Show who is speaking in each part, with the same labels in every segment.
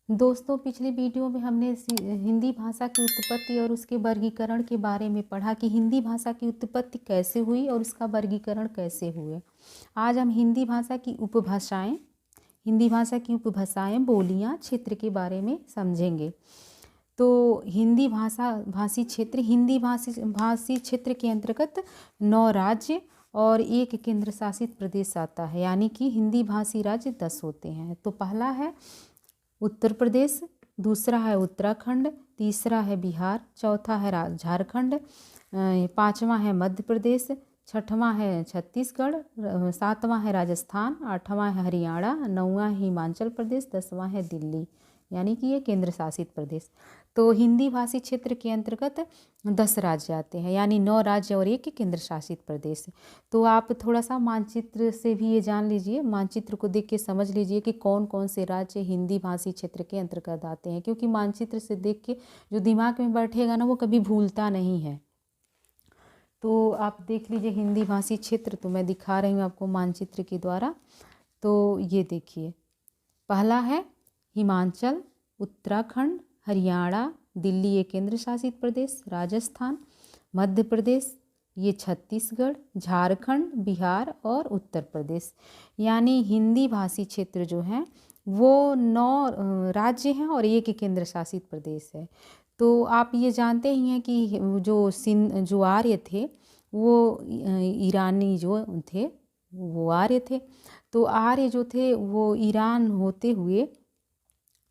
Speaker 1: दोस्तों, पिछली वीडियो में हमने हिंदी भाषा की उत्पत्ति और उसके वर्गीकरण के बारे में पढ़ा कि हिंदी भाषा की उत्पत्ति कैसे हुई और उसका वर्गीकरण कैसे हुए। आज हम हिंदी भाषा की उपभाषाएं, बोलियां, क्षेत्र के बारे में समझेंगे। तो हिंदी भाषी क्षेत्र के अंतर्गत 9 राज्य और 1 केंद्र शासित प्रदेश आता है, यानी कि हिंदी भाषी राज्य 10 होते हैं। तो पहला है उत्तर प्रदेश, दूसरा है उत्तराखंड, तीसरा है बिहार, चौथा है झारखंड, पांचवां है मध्य प्रदेश, छठवां है छत्तीसगढ़, सातवां है राजस्थान, आठवां है हरियाणा, नौवां है हिमाचल प्रदेश, 10वां है दिल्ली, यानी कि ये केंद्र शासित प्रदेश। तो हिंदी भाषी क्षेत्र के अंतर्गत 10 राज्य आते हैं, यानी 9 राज्य और 1 केंद्र शासित प्रदेश। तो आप थोड़ा सा मानचित्र से भी ये जान लीजिए, मानचित्र को देख के समझ लीजिए कि कौन कौन से राज्य हिंदी भाषी क्षेत्र के अंतर्गत आते हैं, क्योंकि मानचित्र से देख के जो दिमाग में बैठेगा ना, वो कभी भूलता नहीं है। तो आप देख लीजिए हिंदी भाषी क्षेत्र, तो मैं दिखा रही हूँ आपको मानचित्र के द्वारा। तो ये देखिए, पहला है हिमाचल, उत्तराखंड, हरियाणा, दिल्ली ये केंद्र शासित प्रदेश, राजस्थान, मध्य प्रदेश, ये छत्तीसगढ़, झारखंड, बिहार और उत्तर प्रदेश। यानी हिंदी भाषी क्षेत्र जो है वो 9 राज्य हैं और 1 केंद्र शासित प्रदेश है। तो आप ये जानते ही हैं कि जो आर्य थे वो ईरानी जो थे वो आर्य थे। तो आर्य जो थे वो ईरान होते हुए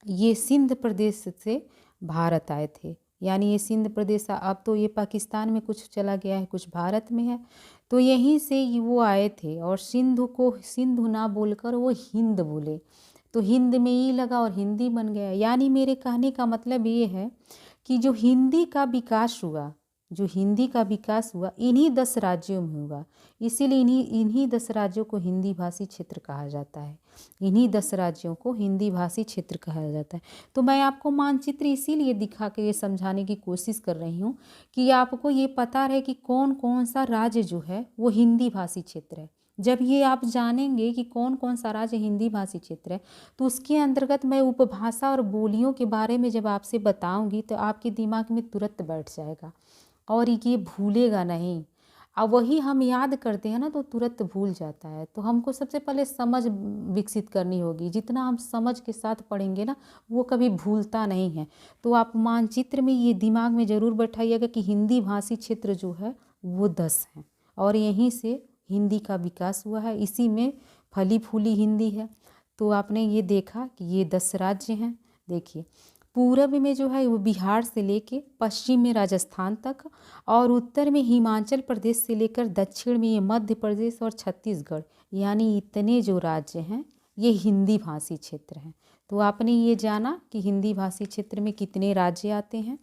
Speaker 1: ये सिंध प्रदेश से भारत आए थे, यानी ये सिंध प्रदेश, अब तो ये पाकिस्तान में कुछ चला गया है, कुछ भारत में है। तो यहीं से वो आए थे और सिंधु को सिंधु ना बोलकर वो हिंद बोले, तो हिंद में ई लगा और हिंदी बन गया। यानी मेरे कहने का मतलब ये है कि जो हिंदी का विकास हुआ इन्हीं 10 राज्यों में हुआ, इसीलिए इन्हीं 10 राज्यों को हिंदी भाषी क्षेत्र कहा जाता है। इन्हीं 10 राज्यों को हिंदी भाषी क्षेत्र कहा जाता है। तो मैं आपको मानचित्र इसीलिए दिखा के ये समझाने की कोशिश कर रही हूँ कि आपको ये पता रहे कि कौन कौन सा राज्य जो है वो हिंदी भाषी क्षेत्र है। जब ये आप जानेंगे कि कौन कौन सा राज्य हिंदी भाषी क्षेत्र है, तो उसके अंतर्गत मैं उपभाषा और बोलियों के बारे में जब आपसे बताऊंगी तो आपके दिमाग में तुरंत बैठ जाएगा और ये भूलेगा नहीं। अब वही हम याद करते हैं ना तो तुरंत भूल जाता है। तो हमको सबसे पहले समझ विकसित करनी होगी, जितना हम समझ के साथ पढ़ेंगे ना वो कभी भूलता नहीं है। तो आप मानचित्र में ये दिमाग में ज़रूर बैठाइएगा कि हिंदी भाषी क्षेत्र जो है वो 10 हैं और यहीं से हिंदी का विकास हुआ है, इसी में फली फूली हिंदी है। तो आपने ये देखा कि ये 10 राज्य हैं। देखिए, पूरब में जो है वो बिहार से लेके पश्चिम में राजस्थान तक, और उत्तर में हिमाचल प्रदेश से लेकर दक्षिण में ये मध्य प्रदेश और छत्तीसगढ़, यानी इतने जो राज्य हैं ये हिंदी भाषी क्षेत्र हैं। तो आपने ये जाना कि हिंदी भाषी क्षेत्र में कितने राज्य आते हैं।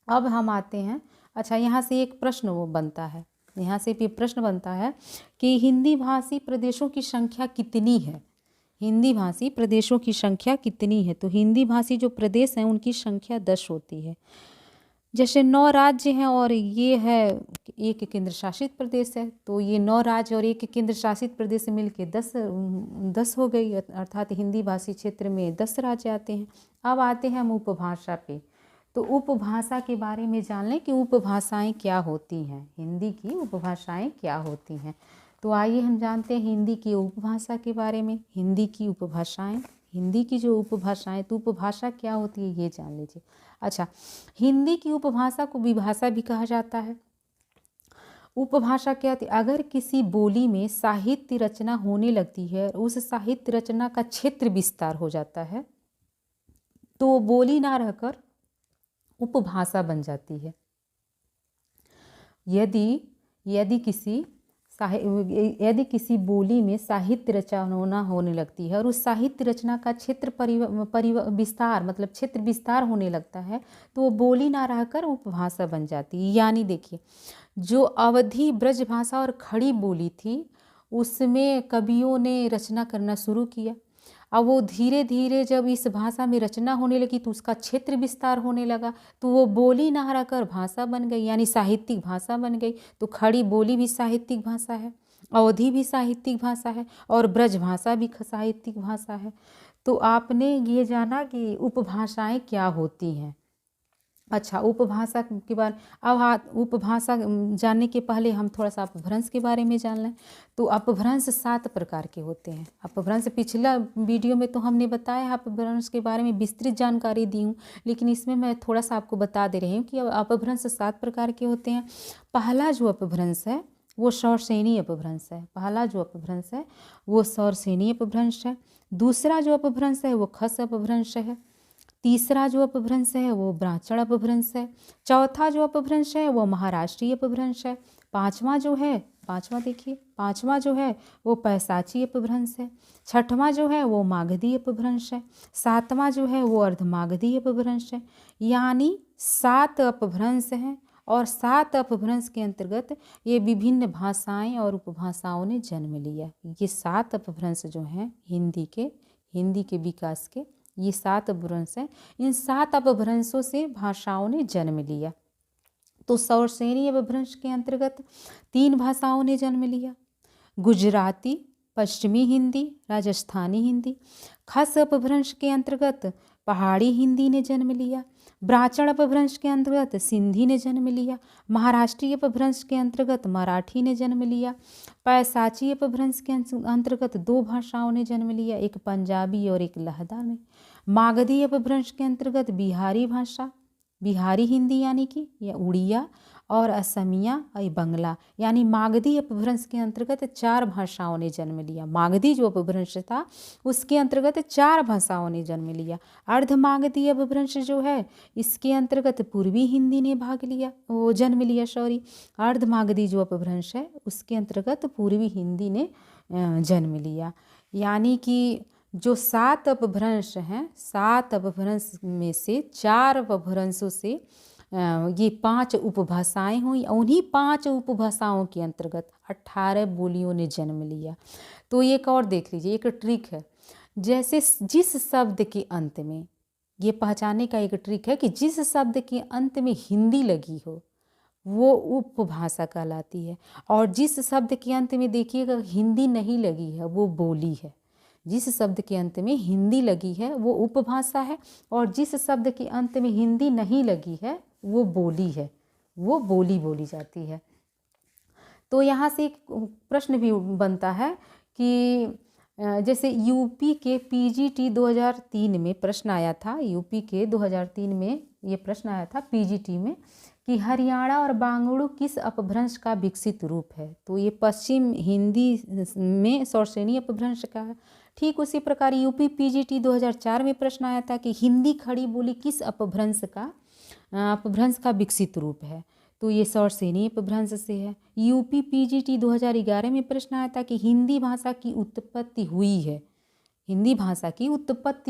Speaker 1: अब हम आते हैं, अच्छा यहाँ से एक प्रश्न वो बनता है, यहाँ से भी प्रश्न बनता है कि हिंदी भाषी प्रदेशों की संख्या कितनी है। हिंदी भाषी प्रदेशों की संख्या कितनी है। तो हिंदी भाषी जो प्रदेश हैं उनकी संख्या 10 होती है। जैसे 9 राज्य हैं और ये है 1 केंद्र शासित प्रदेश है, तो ये 9 राज्य और 1 केंद्र शासित प्रदेश से मिलके 10 हो गई, अर्थात हिंदी भाषी क्षेत्र में 10 राज्य आते हैं। अब आते हैं हम उपभाषा पे। तो उपभाषा के बारे में जान लें कि उपभाषाएं क्या होती हैं, हिंदी की उपभाषाएं क्या होती हैं। तो आइए हम जानते हैं हिंदी की उपभाषा के बारे में। हिंदी की उपभाषाएं, हिंदी की जो उपभाषाएं, तो उपभाषा क्या होती है ये जान लीजिए। अच्छा, हिंदी की उपभाषा को विभाषा भी कहा जाता है। उपभाषा क्या होती है? अगर किसी बोली में साहित्य रचना होने लगती है और उस साहित्य रचना का क्षेत्र विस्तार हो जाता है तो बोली ना रहकर उपभाषा बन जाती है। यदि किसी बोली में साहित्य रचना होने लगती है और उस साहित्य रचना का क्षेत्र विस्तार, मतलब क्षेत्र विस्तार होने लगता है, तो वो बोली ना रहकर उपभाषा बन जाती है। यानी देखिए, जो अवधी ब्रजभाषा और खड़ी बोली थी उसमें कवियों ने रचना करना शुरू किया। अब वो धीरे धीरे जब इस भाषा में रचना होने लगी तो उसका क्षेत्र विस्तार होने लगा, तो वो बोली ना रहकर भाषा बन गई, यानी साहित्यिक भाषा बन गई। तो खड़ी बोली भी साहित्यिक भाषा है, अवधी भी साहित्यिक भाषा है और ब्रज भाषा भी साहित्यिक भाषा है। तो आपने ये जाना कि उपभाषाएं क्या होती हैं। अच्छा, उपभाषा के बारे अब उपभाषा जानने के पहले हम थोड़ा सा अपभ्रंश के बारे में जान लें। तो अपभ्रंश 7 प्रकार के होते हैं। अपभ्रंश पिछला वीडियो में तो हमने बताया अपभ्रंश के बारे में विस्तृत जानकारी दी हूँ, लेकिन इसमें मैं थोड़ा सा आपको बता दे रही हूँ कि अपभ्रंश 7 प्रकार के होते हैं। पहला जो अपभ्रंश है वो सौरसेनी अपभ्रंश है। पहला जो अपभ्रंश है वो सौरसेनी अपभ्रंश है। दूसरा जो अपभ्रंश है वो खस अपभ्रंश है। तीसरा जो अपभ्रंश है वो ब्राह्मण अपभ्रंश है। चौथा जो अपभ्रंश है वो महाराष्ट्रीय अपभ्रंश है। पांचवा जो है वो पैशाची अपभ्रंश है। छठवां जो है वो मागधी अपभ्रंश है। सातवां जो है वो अर्धमागधी अपभ्रंश है। यानी 7 अपभ्रंश हैं और 7 अपभ्रंश के अंतर्गत ये विभिन्न भाषाएं और उपभाषाओं ने जन्म लिया। ये 7 अपभ्रंश जो हैं हिंदी के विकास के ये 7 अपभ्रंश हैं। इन 7 अपभ्रंशों से भाषाओं ने जन्म लिया। तो सौरसेनी अपभ्रंश के अंतर्गत 3 भाषाओं ने जन्म लिया, गुजराती, पश्चिमी हिंदी, राजस्थानी हिंदी। खस अपभ्रंश के अंतर्गत पहाड़ी हिंदी ने जन्म लिया। ब्राह्मण अपभ्रंश के अंतर्गत सिंधी ने जन्म लिया। महाराष्ट्रीय अपभ्रंश के अंतर्गत मराठी ने जन्म लिया। पैशाची अपभ्रंश के अंतर्गत 2 भाषाओं ने जन्म लिया, एक पंजाबी और एक लहदा ने। मागधी अपभ्रंश के अंतर्गत बिहारी हिंदी यानी कि या उड़िया और असमिया और बंगला यानी मागधी अपभ्रंश के अंतर्गत 4 भाषाओं ने जन्म लिया। मागधी जो अपभ्रंश था उसके अंतर्गत 4 भाषाओं ने जन्म लिया। अर्धमागधी अपभ्रंश जो है इसके अंतर्गत पूर्वी हिंदी ने जन्म लिया। अर्धमागधी जो अपभ्रंश है उसके अंतर्गत पूर्वी हिंदी ने जन्म लिया। यानी कि जो 7 अपभ्रंश हैं, 7 अपभ्रंश में से 4 अपभ्रंशों से ये 5 उपभाषाएं हुई। उन्हीं 5 उपभाषाओं के अंतर्गत 18 बोलियों ने जन्म लिया। तो एक और देख लीजिए, एक ट्रिक है। जैसे जिस शब्द के अंत में, ये पहचानने का एक ट्रिक है कि जिस शब्द के अंत में हिंदी लगी हो वो उपभाषा कहलाती है, और जिस शब्द के अंत में देखिएगा हिंदी नहीं लगी है वो बोली है। जिस शब्द के अंत में हिंदी लगी है वो उपभाषा है, और जिस शब्द के अंत में हिंदी नहीं लगी है वो बोली है, वो बोली बोली जाती है। तो यहाँ से एक प्रश्न भी बनता है कि जैसे यूपी के पीजीटी 2003 में प्रश्न आया था, यूपी के 2003 में ये प्रश्न आया था पीजीटी में कि हरियाणा और बांगड़ू किस अपभ्रंश का विकसित रूप है। तो ये पश्चिम हिंदी में सौरसेनी अपभ्रंश का है। ठीक उसी प्रकार यूपी पीजीटी 2004 में प्रश्न आया था कि हिंदी खड़ी बोली किस अपभ्रंश का विकसित रूप है। तो ये सौरसेनी अपभ्रंश से है। यूपी पीजीटी 2011 में प्रश्न आया था कि हिंदी भाषा की उत्पत्ति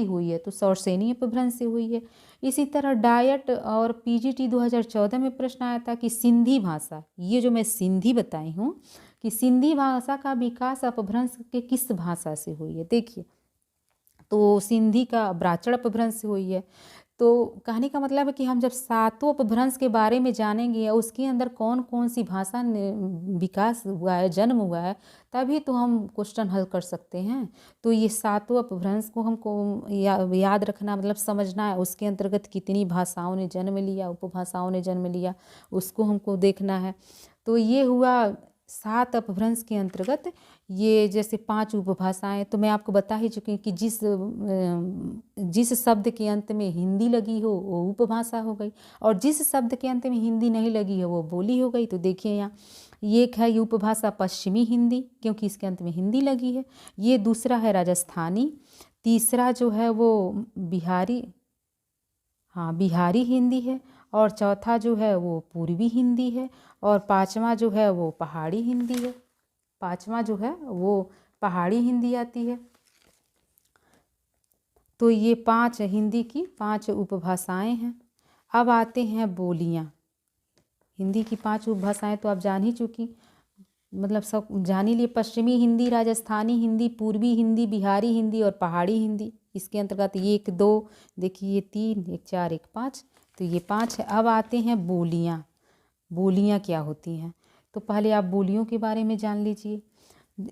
Speaker 1: हुई है, तो सौरसेनी अपभ्रंश से हुई है। इसी तरह डायट और पीजीटी 2014 में प्रश्न आया था कि सिंधी भाषा, ये जो मैं सिंधी बताई हूँ कि सिंधी भाषा का विकास अपभ्रंश के किस भाषा से हुई है। देखिए, तो सिंधी का ब्राह्मण अपभ्रंश से हुई है। तो कहने का मतलब है कि हम जब 7 अपभ्रंश के बारे में जानेंगे या उसके अंदर कौन कौन सी भाषा विकास हुआ है, जन्म हुआ है, तभी तो हम क्वेश्चन हल कर सकते हैं। तो ये 7 अपभ्रंश को हमको याद रखना, मतलब समझना है उसके अंतर्गत कितनी भाषाओं ने जन्म लिया, उपभाषाओं ने जन्म लिया, उसको हमको देखना है। तो ये हुआ 7 अपभ्रंश के अंतर्गत ये जैसे 5 उपभाषाएं तो मैं आपको बता ही चुकी कि जिस शब्द के अंत में हिंदी लगी हो वो उपभाषा हो गई, और जिस शब्द के अंत में हिंदी नहीं लगी हो वो बोली हो गई। तो देखिए यहाँ एक है ये उपभाषा पश्चिमी हिंदी, क्योंकि इसके अंत में हिंदी लगी है। ये दूसरा है राजस्थानी, तीसरा जो है वो बिहारी हिंदी है, और चौथा जो है वो पूर्वी हिंदी है, और पांचवा जो है वो पहाड़ी हिंदी आती है। तो ये 5 हिंदी की 5 उपभाषाएं हैं। अब आते हैं बोलियां। हिंदी की 5 उपभाषाएं तो आप जान ही चुकी, मतलब सब जान ही लिए। पश्चिमी हिंदी, राजस्थानी हिंदी, पूर्वी हिंदी, बिहारी हिंदी और पहाड़ी हिंदी। इसके अंतर्गत 1 2 देखिए, ये 3 1 4 1 5, तो ये 5 है। अब आते हैं बोलियां। बोलियां क्या होती हैं, तो पहले आप बोलियों के बारे में जान लीजिए।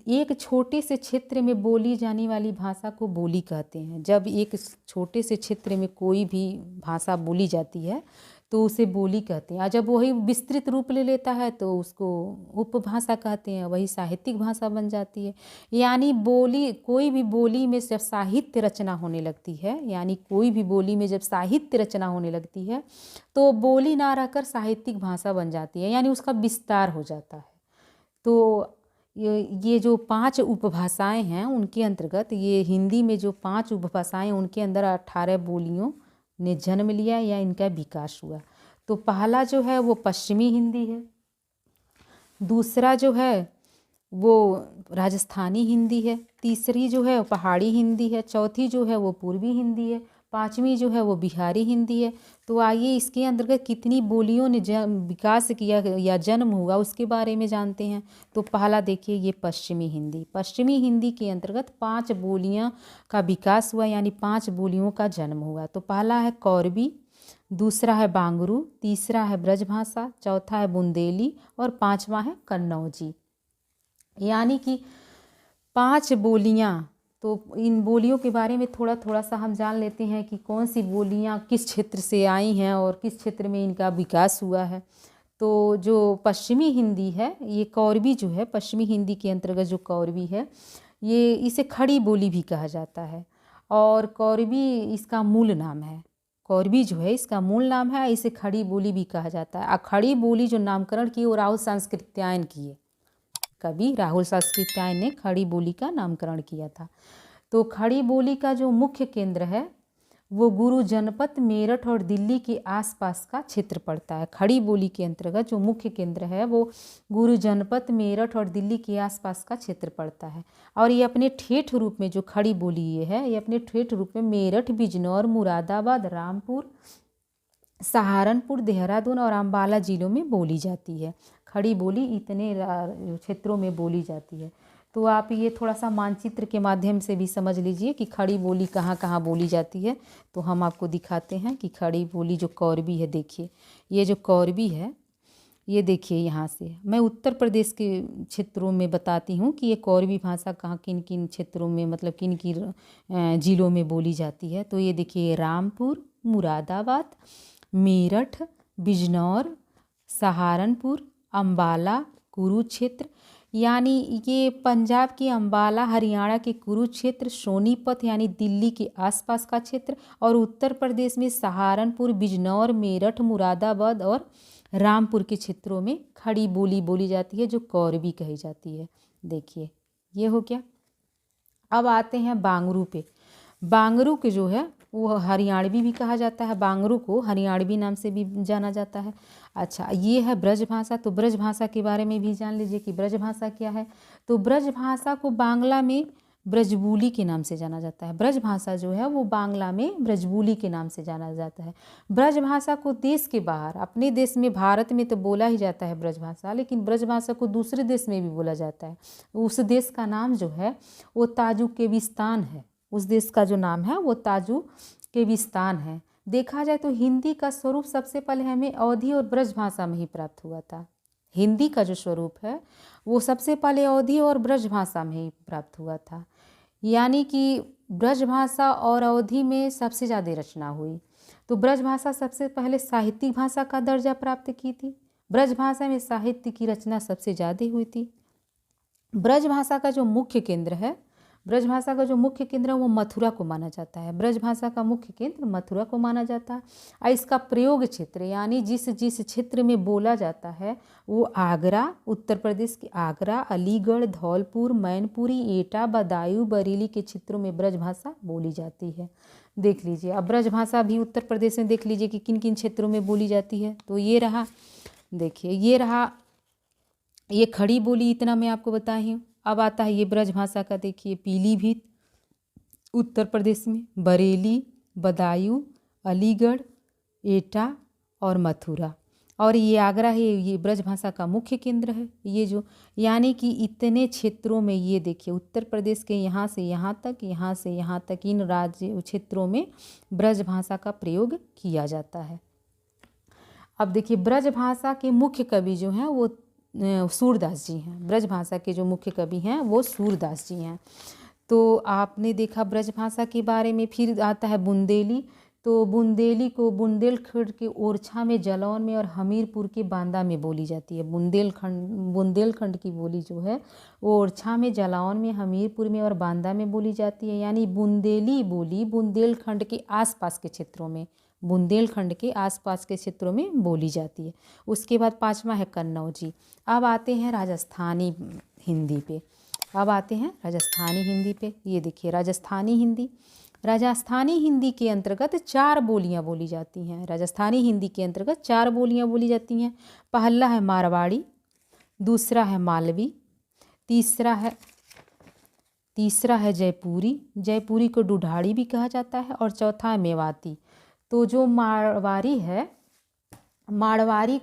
Speaker 1: एक छोटे से क्षेत्र में बोली जाने वाली भाषा को बोली कहते हैं। जब एक छोटे से क्षेत्र में कोई भी भाषा बोली जाती है तो उसे बोली कहते हैं, और जब वही विस्तृत रूप ले लेता है तो उसको उपभाषा कहते हैं, वही साहित्यिक भाषा बन जाती है। यानी बोली, कोई भी बोली में जब साहित्य रचना होने लगती है, यानी कोई भी बोली में जब साहित्य रचना होने लगती है तो बोली ना रहकर साहित्यिक भाषा बन जाती है, यानी उसका विस्तार हो जाता है। तो ये जो 5 उपभाषाएं हैं उनके अंतर्गत, ये हिंदी में जो 5 उपभाषाएं, उनके अंदर 18 बोलियों ने जन्म लिया या इनका विकास हुआ। तो पहला जो है वो पश्चिमी हिंदी है, दूसरा जो है वो राजस्थानी हिंदी है, तीसरी जो है पहाड़ी हिंदी है, चौथी जो है वो पूर्वी हिंदी है, पांचवी जो है वो बिहारी हिंदी है। तो आइए इसके अंतर्गत कितनी बोलियों ने विकास किया या जन्म हुआ उसके बारे में जानते हैं। तो पहला देखिए ये पश्चिमी हिंदी। पश्चिमी हिंदी के अंतर्गत 5 बोलियां का विकास हुआ, यानी 5 बोलियों का जन्म हुआ। तो पहला है कौरवी, दूसरा है बांगरू, तीसरा है ब्रजभाषा, चौथा है बुंदेली और पांचवा है कन्नौजी। यानी कि 5 बोलियां। तो इन बोलियों के बारे में थोड़ा थोड़ा सा हम जान लेते हैं कि कौन सी बोलियां किस क्षेत्र से आई हैं और किस क्षेत्र में इनका विकास हुआ है। तो जो पश्चिमी हिंदी है, ये कौरवी जो है, पश्चिमी हिंदी के अंतर्गत जो कौरवी है, ये इसे खड़ी बोली भी कहा जाता है, और कौरवी इसका मूल नाम है। कौरवी जो है इसका मूल नाम है, इसे खड़ी बोली भी कहा जाता है। और खड़ी बोली जो नामकरण की वो राहुल सांस्कृत्यायन की है, कवि राहुल सांस्कृत्यायन ने खड़ी बोली का नामकरण किया था। तो खड़ी बोली का जो मुख्य केंद्र है वो गुरु जनपद, मेरठ और दिल्ली के आसपास का क्षेत्र पड़ता है। खड़ी बोली के अंतर्गत जो मुख्य केंद्र है वो गुरु जनपद, मेरठ और दिल्ली के आसपास का क्षेत्र पड़ता है। और ये अपने ठेठ रूप में, जो खड़ी बोली ये है, ये अपने ठेठ रूप में मेरठ, बिजनौर, मुरादाबाद, रामपुर, सहारनपुर, देहरादून और अम्बाला जिलों में बोली जाती है। खड़ी बोली इतने क्षेत्रों में बोली जाती है। तो आप ये थोड़ा सा मानचित्र के माध्यम से भी समझ लीजिए कि खड़ी बोली कहाँ कहाँ बोली जाती है। तो हम आपको दिखाते हैं कि खड़ी बोली जो कौरवी है, देखिए ये जो कौरवी है, ये देखिए यहाँ से मैं उत्तर प्रदेश के क्षेत्रों में बताती हूँ कि ये कौरवी भाषा कहाँ किन किन क्षेत्रों में, मतलब किन किन जिलों में बोली जाती है। तो ये देखिए रामपुर, मुरादाबाद, मेरठ, बिजनौर, सहारनपुर, अम्बाला, कुरुक्षेत्र, यानी ये पंजाब के अम्बाला, हरियाणा के कुरुक्षेत्र, सोनीपत यानी दिल्ली के आसपास का क्षेत्र, और उत्तर प्रदेश में सहारनपुर, बिजनौर, मेरठ, मुरादाबाद और रामपुर के क्षेत्रों में खड़ी बोली बोली जाती है, जो कौरवी कही जाती है। देखिए ये हो गया। अब आते हैं बांगरू पे। बांगरू के जो है वो हरियाणवी भी कहा जाता है, बांगरू को हरियाणवी नाम से भी जाना जाता है। अच्छा, ये है ब्रजभाषा। तो ब्रजभाषा के बारे में भी जान लीजिए कि ब्रजभाषा क्या है। तो ब्रजभाषा को बांग्ला में ब्रजबुली के नाम से जाना जाता है। ब्रजभाषा जो है वो बांग्ला में ब्रजबुली के नाम से जाना जाता है। ब्रजभाषा को देश के बाहर, अपने देश में भारत में तो बोला ही जाता है ब्रजभाषा, लेकिन ब्रजभाषा को दूसरे देश में भी बोला जाता है। उस देश का नाम जो है वो ताजुकिस्तान है। उस देश का जो नाम है वो ताजुकिस्तान है। देखा जाए तो हिंदी का स्वरूप सबसे पहले हमें अवधी और ब्रजभाषा में ही प्राप्त हुआ था। हिंदी का जो स्वरूप है वो सबसे पहले अवधी और ब्रजभाषा में ही प्राप्त हुआ था। यानी कि ब्रजभाषा और अवधी में सबसे ज़्यादा रचना हुई। तो ब्रजभाषा सबसे पहले साहित्यिक भाषा का दर्जा प्राप्त की थी। ब्रजभाषा में साहित्य की रचना सबसे ज़्यादा हुई थी। ब्रजभाषा का जो मुख्य केंद्र है, ब्रजभाषा का जो मुख्य केंद्र है वो मथुरा को माना जाता है। ब्रजभाषा का मुख्य केंद्र मथुरा को माना जाता है। और इसका प्रयोग क्षेत्र, यानी जिस जिस क्षेत्र में बोला जाता है वो आगरा, उत्तर प्रदेश के आगरा, अलीगढ़, धौलपुर, मैनपुरी, एटा, बदायूं, बरेली के क्षेत्रों में ब्रजभाषा बोली जाती है। देख लीजिए, अब ब्रजभाषा भी उत्तर प्रदेश में देख लीजिए कि किन किन क्षेत्रों में बोली जाती है। तो ये रहा, देखिए ये रहा, ये खड़ी बोली, इतना मैं आपको बताई हूँ। अब आता है ये ब्रजभाषा का, देखिए पीलीभीत उत्तर प्रदेश में, बरेली, बदायूं, अलीगढ़, एटा और मथुरा, और ये आगरा है, ये ब्रजभाषा का मुख्य केंद्र है। ये जो, यानी कि इतने क्षेत्रों में, ये देखिए उत्तर प्रदेश के यहाँ से यहाँ तक, यहाँ से यहाँ तक, इन राज्य क्षेत्रों में ब्रजभाषा का प्रयोग किया जाता है। अब देखिए ब्रजभाषा के मुख्य कवि जो हैं वो सूरदास जी हैं। ब्रज भाषा के जो मुख्य कवि हैं वो सूरदास जी हैं। तो आपने देखा ब्रज भाषा के बारे में। फिर आता है बुंदेली। तो बुंदेली को बुंदेलखंड के ओरछा में, जलौन में और हमीरपुर के बांदा में बोली जाती है। बुंदेलखंड की बोली जो है वो ओरछा में, जलौन में, हमीरपुर में और बांदा में बोली जाती है। यानी बुंदेली बोली बुंदेलखंड के आसपास के क्षेत्रों में, बुंदेलखंड के आसपास के क्षेत्रों में बोली जाती है। उसके बाद पांचवा है कन्नौजी। अब आते हैं राजस्थानी हिंदी पे। अब आते हैं राजस्थानी हिंदी पे। ये देखिए राजस्थानी हिंदी। राजस्थानी हिंदी के अंतर्गत 4 बोलियां बोली जाती हैं। राजस्थानी हिंदी के अंतर्गत 4 बोलियां बोली जाती हैं। पहला है मारवाड़ी, दूसरा है मालवी, तीसरा है जयपुरी, जयपुरी को ढूढ़ाड़ी भी कहा जाता है, और चौथा है मेवाती। तो जो मारवाड़ी है, मारवाड़ी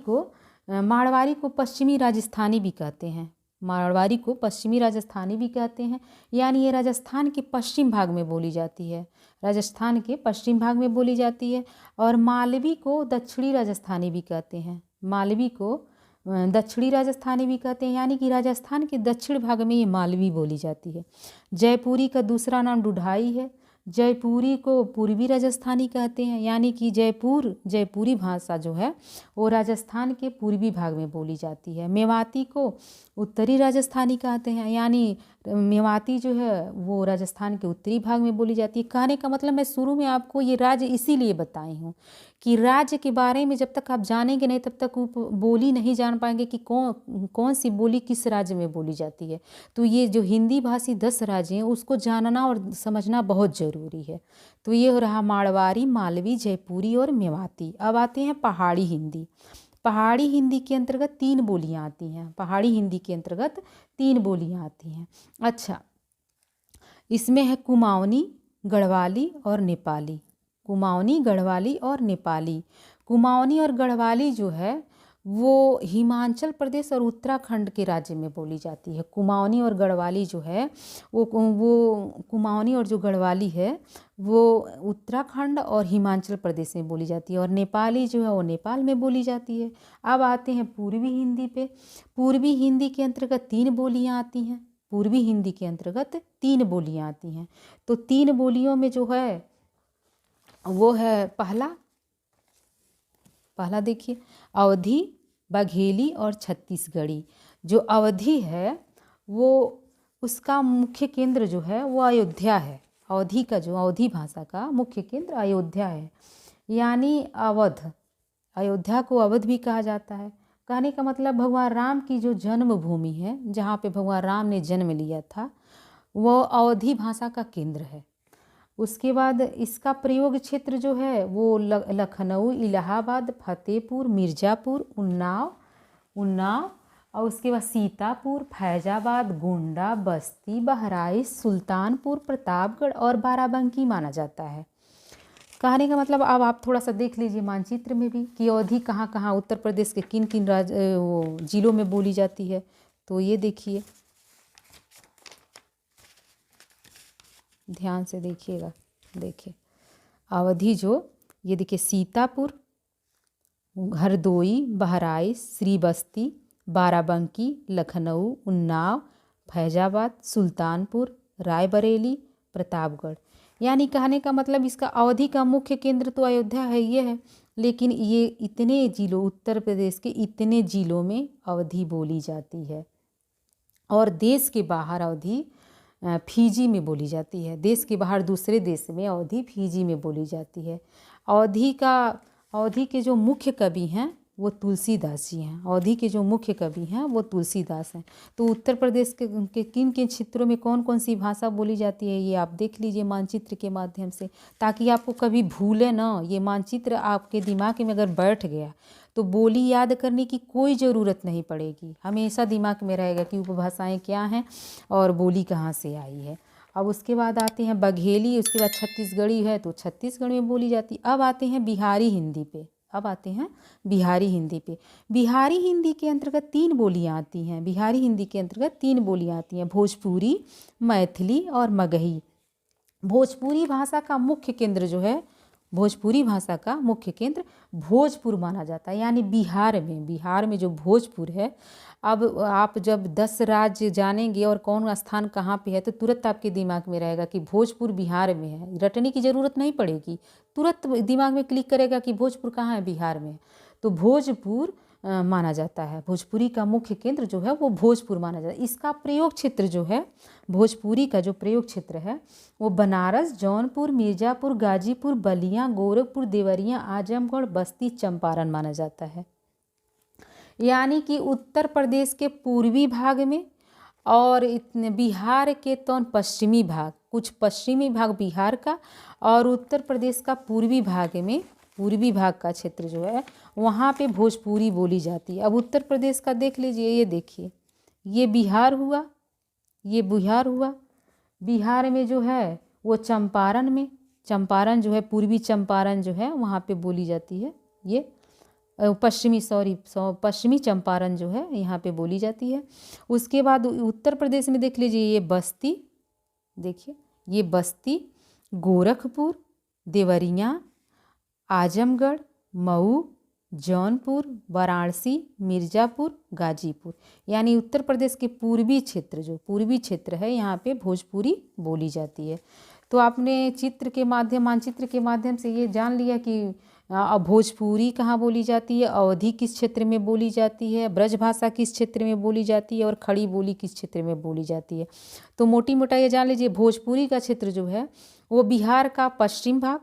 Speaker 1: को पश्चिमी राजस्थानी भी कहते हैं। मारवाड़ी को पश्चिमी राजस्थानी भी कहते हैं। यानी ये राजस्थान के पश्चिम भाग में बोली जाती है, राजस्थान के पश्चिम भाग में बोली जाती है। और मालवी को दक्षिणी राजस्थानी भी कहते हैं। मालवी को दक्षिणी राजस्थानी भी कहते हैं, यानी कि राजस्थान के दक्षिण भाग में ये मालवी बोली जाती है। जयपुरी का दूसरा नाम ढूढ़ाई है। जयपुरी को पूर्वी राजस्थानी कहते हैं, यानी कि जयपुरी भाषा जो है वो राजस्थान के पूर्वी भाग में बोली जाती है। मेवाती को उत्तरी राजस्थानी कहते हैं, यानी मेवाती जो है वो राजस्थान के उत्तरी भाग में बोली जाती है। कहने का मतलब मैं शुरू में आपको ये राज्य इसीलिए बताई हूँ कि राज्य के बारे में जब तक आप जानेंगे नहीं तब तक बोली नहीं जान पाएंगे कि कौन सी बोली किस राज्य में बोली जाती है। तो ये जो हिंदी भाषी 10 राज्य हैं उसको जानना और समझना बहुत ज़रूरी है। तो ये हो रहा मारवाड़ी, मालवी, जयपुरी और मेवाती। अब आते हैं पहाड़ी हिंदी। पहाड़ी हिंदी के अंतर्गत 3 बोलियां आती हैं। पहाड़ी हिंदी के अंतर्गत 3 बोलियां आती हैं। अच्छा, इसमें है कुमाऊनी, गढ़वाली और नेपाली। कुमाऊनी, गढ़वाली और नेपाली। कुमाऊनी और गढ़वाली जो है वो हिमाचल प्रदेश और उत्तराखंड के राज्य में बोली जाती है। कुमाऊनी और गढ़वाली जो है वो कुमाऊनी और जो गढ़वाली है वो उत्तराखंड और हिमाचल प्रदेश में बोली जाती है। और नेपाली जो है वो नेपाल में बोली जाती है। अब आते हैं पूर्वी हिंदी पे। पूर्वी हिंदी के अंतर्गत 3 बोलियां आती हैं। पूर्वी हिंदी के अंतर्गत 3 बोलियां आती हैं। तो 3 बोलियों में जो है वो है पहला देखिए अवधी, बघेली और छत्तीसगढ़ी। जो अवधी है वो उसका मुख्य केंद्र जो है वो अयोध्या है। अवधी भाषा का मुख्य केंद्र अयोध्या है, यानी अयोध्या को अवध भी कहा जाता है। कहने का मतलब भगवान राम की जो जन्मभूमि है, जहाँ पे भगवान राम ने जन्म लिया था, वो अवधी भाषा का केंद्र है। उसके बाद इसका प्रयोग क्षेत्र जो है वो लखनऊ, इलाहाबाद, फतेहपुर, मिर्ज़ापुर, उन्नाव और उसके बाद सीतापुर, फैजाबाद, गोंडा, बस्ती, बहराइच, सुल्तानपुर, प्रतापगढ़ और बाराबंकी माना जाता है। कहने का मतलब अब आप थोड़ा सा देख लीजिए मानचित्र में भी कि अवधी कहाँ कहाँ उत्तर प्रदेश के किन किन जिलों में बोली जाती है। तो ये देखिए, ध्यान से देखिएगा। देखिए अवधी जो ये देखिए सीतापुर, हरदोई, बहराइच, श्रीबस्ती, बाराबंकी, लखनऊ, उन्नाव, फैजाबाद, सुल्तानपुर, रायबरेली, प्रतापगढ़। यानी कहने का मतलब इसका अवधी का मुख्य केंद्र तो अयोध्या है, ये है, लेकिन ये इतने जिलों, उत्तर प्रदेश के इतने जिलों में अवधी बोली जाती है। और देश के बाहर अवधी फिजी में बोली जाती है। देश के बाहर दूसरे देश में अवधी फिजी में बोली जाती है। अवधी के जो मुख्य कवि हैं वो तुलसीदास जी हैं। अवधी के जो मुख्य कवि हैं वो तुलसीदास हैं। तो उत्तर प्रदेश के किन किन क्षेत्रों में कौन कौन सी भाषा बोली जाती है ये आप देख लीजिए मानचित्र के माध्यम से, ताकि आपको कभी भूले ना। ये मानचित्र आपके दिमाग में अगर बैठ गया तो बोली याद करने की कोई ज़रूरत नहीं पड़ेगी। हमेशा दिमाग में रहेगा कि उपभाषाएँ क्या हैं और बोली कहाँ से आई है। अब उसके बाद आते हैं बघेली, उसके बाद छत्तीसगढ़ी है तो छत्तीसगढ़ में बोली जाती। अब आते हैं बिहारी हिंदी पे। बिहारी हिंदी के अंतर्गत 3 बोलियां आती हैं। बिहारी हिंदी के अंतर्गत 3 बोलियां आती हैं, भोजपुरी, मैथिली और मगही। भोजपुरी भाषा का मुख्य केंद्र जो है भोजपुरी भाषा का मुख्य केंद्र भोजपुर माना जाता है, यानी बिहार में जो भोजपुर है। अब आप जब 10 राज्य जानेंगे और कौन स्थान कहाँ पे है तो तुरंत आपके दिमाग में रहेगा कि भोजपुर बिहार में है, रटने की ज़रूरत नहीं पड़ेगी, तुरंत दिमाग में क्लिक करेगा कि भोजपुर कहाँ है, बिहार में। तो भोजपुर माना जाता है, भोजपुरी का मुख्य केंद्र जो है वो भोजपुर माना जाता है। इसका प्रयोग क्षेत्र जो है, भोजपुरी का जो प्रयोग क्षेत्र है वो बनारस, जौनपुर, मिर्ज़ापुर, गाजीपुर, बलिया, गोरखपुर, देवरिया, आजमगढ़, बस्ती, चंपारण माना जाता है। यानी कि उत्तर प्रदेश के पूर्वी भाग में और इतने बिहार के तो पश्चिमी भाग, कुछ पश्चिमी भाग बिहार का और उत्तर प्रदेश का पूर्वी भाग में, पूर्वी भाग का क्षेत्र जो है वहाँ पे भोजपुरी बोली जाती है। अब उत्तर प्रदेश का देख लीजिए, ये देखिए, ये बिहार हुआ, ये बिहार हुआ। बिहार में जो है वो चंपारण में, चंपारण जो है, पूर्वी चंपारण जो है वहाँ पे बोली जाती है। ये पश्चिमी चंपारण जो है यहाँ पे बोली जाती है। उसके बाद उत्तर प्रदेश में देख लीजिए, ये बस्ती, देखिए ये बस्ती, गोरखपुर, देवरिया, आजमगढ़, मऊ, जौनपुर, वाराणसी, मिर्ज़ापुर, गाजीपुर, यानी उत्तर प्रदेश के पूर्वी क्षेत्र, जो पूर्वी क्षेत्र है यहाँ पे भोजपुरी बोली जाती है। तो आपने चित्र के माध्यम, मानचित्र के माध्यम से ये जान लिया कि भोजपुरी कहाँ बोली जाती है, अवधी किस क्षेत्र में बोली जाती है, ब्रजभाषा किस क्षेत्र में बोली जाती है और खड़ी बोली किस क्षेत्र में बोली जाती है। तो मोटी मोटा ये जान लीजिए, भोजपुरी का क्षेत्र जो है वो बिहार का पश्चिम भाग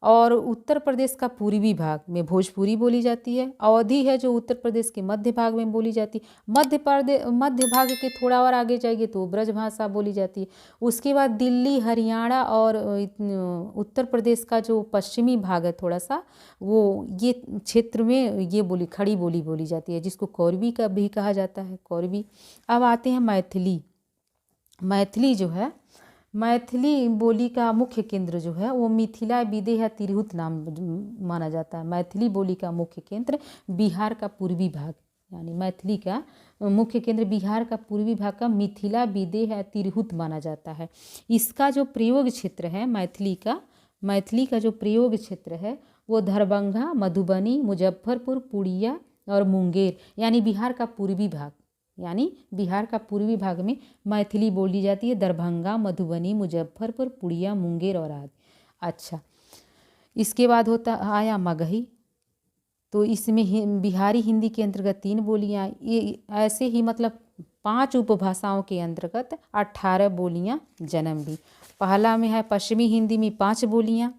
Speaker 1: और उत्तर प्रदेश का पूर्वी भाग में भोजपुरी बोली जाती है। अवधी है जो उत्तर प्रदेश के मध्य भाग में बोली जाती है। मध्य भाग के थोड़ा और आगे जाएंगे तो ब्रजभाषा बोली जाती है। उसके बाद दिल्ली, हरियाणा और उत्तर प्रदेश का जो पश्चिमी भाग है थोड़ा सा, वो ये क्षेत्र में ये बोली, खड़ी बोली बोली जाती है, जिसको कौरवी का भी कहा जाता है, कौरवी। अब आते हैं मैथिली। मैथिली जो है, मैथिली बोली का मुख्य केंद्र जो है वो मिथिला विदेह तिरहुत नाम माना जाता है। मैथिली बोली का मुख्य केंद्र बिहार का पूर्वी भाग, यानी मैथिली का मुख्य केंद्र बिहार का पूर्वी भाग का मिथिला विदेह तिरहुत माना जाता है। इसका जो प्रयोग क्षेत्र है मैथिली का जो प्रयोग क्षेत्र है वो दरभंगा, मधुबनी, मुजफ्फरपुर, पूर्णिया और मुंगेर, यानी बिहार का पूर्वी भाग, यानी बिहार का पूर्वी भाग में मैथिली बोली जाती है। दरभंगा, मधुबनी, मुजफ्फरपुर, पूर्णिया, मुंगेर और आदि। अच्छा, इसके बाद होता आया मगही। तो इसमें बिहारी हिंदी के अंतर्गत 3 बोलियाँ, ये ऐसे ही मतलब 5 उपभाषाओं के अंतर्गत 18 बोलियाँ जन्म ली। पहला में है पश्चिमी हिंदी में 5 बोलियाँ,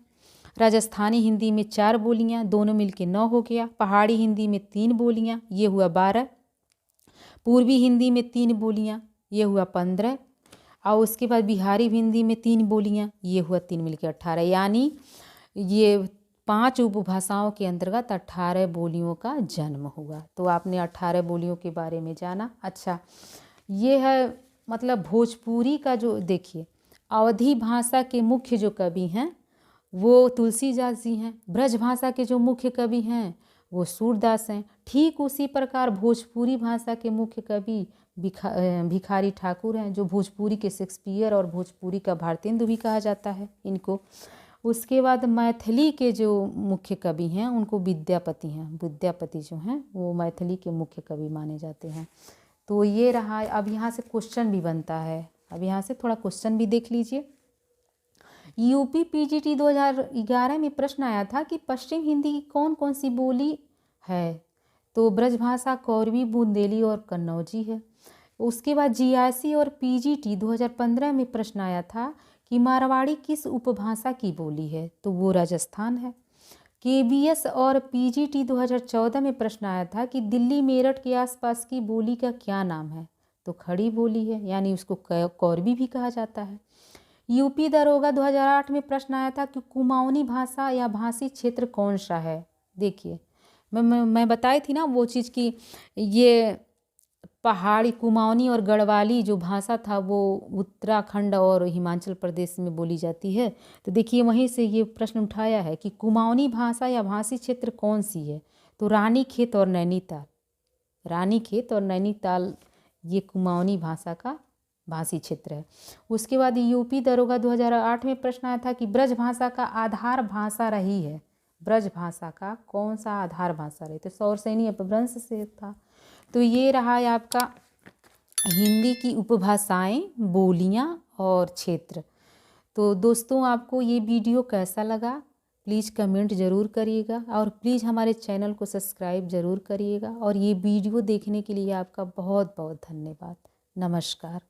Speaker 1: राजस्थानी हिंदी में 4 बोलियाँ, दोनों मिलके 9 हो गया। पहाड़ी हिंदी में 3 बोलियाँ, ये हुआ 12। पूर्वी हिंदी में 3 बोलियाँ, ये हुआ 15। और उसके बाद बिहारी हिंदी में 3 बोलियाँ, ये हुआ 3 मिलकर 18। यानी ये 5 उपभाषाओं के अंतर्गत 18 बोलियों का जन्म हुआ। तो आपने 18 बोलियों के बारे में जाना। अच्छा, ये है मतलब भोजपुरी का जो, देखिए अवधी भाषा के मुख्य जो कवि हैं वो तुलसीदास जी हैं। ब्रजभाषा के जो मुख्य कवि हैं वो सूरदास हैं। ठीक उसी प्रकार भोजपुरी भाषा के मुख्य कवि भिखारी ठाकुर हैं, जो भोजपुरी के शेक्सपियर और भोजपुरी का भारतेंदु भी कहा जाता है इनको। उसके बाद मैथिली के जो मुख्य कवि हैं उनको विद्यापति हैं। विद्यापति जो हैं वो मैथिली के मुख्य कवि माने जाते हैं। तो ये रहा। अब यहाँ से क्वेश्चन भी बनता है, अब यहाँ से थोड़ा क्वेश्चन भी देख लीजिए। यूपी पीजीटी 2011 में प्रश्न आया था कि पश्चिम हिंदी की कौन कौन सी बोली है, तो ब्रजभाषा, कौरवी, बुंदेली और कन्नौजी है। उसके बाद जीआईसी और पीजीटी 2015 में प्रश्न आया था कि मारवाड़ी किस उपभाषा की बोली है, तो वो राजस्थान है। केबीएस और पीजीटी 2014 में प्रश्न आया था कि दिल्ली मेरठ के आसपास की बोली का क्या नाम है, तो खड़ी बोली है, यानी उसको कौरवी भी कहा जाता है। यूपी दरोगा 2008 में प्रश्न आया था कि कुमाऊनी भाषा या भाषी क्षेत्र कौन सा है। देखिए मैं बताई थी ना वो चीज़ की, ये पहाड़ी कुमाऊनी और गढ़वाली जो भाषा था वो उत्तराखंड और हिमाचल प्रदेश में बोली जाती है। तो देखिए वहीं से ये प्रश्न उठाया है कि कुमाऊनी भाषा या भाषी क्षेत्र कौन सी है, तो रानीखेत और नैनीताल। रानीखेत और नैनीताल ये कुमाऊनी भाषा का भाषी क्षेत्र है। उसके बाद यूपी दरोगा 2008 में प्रश्न आया था कि ब्रज भाषा का आधार भाषा रही है, ब्रज भाषा का कौन सा आधार भाषा रही, तो सौरसेनी अपभ्रंश से था। तो ये रहा है आपका हिंदी की उपभाषाएं, बोलियां और क्षेत्र। तो दोस्तों आपको ये वीडियो कैसा लगा प्लीज़ कमेंट ज़रूर करिएगा और प्लीज़ हमारे चैनल को सब्सक्राइब ज़रूर करिएगा और ये वीडियो देखने के लिए आपका बहुत बहुत धन्यवाद। नमस्कार।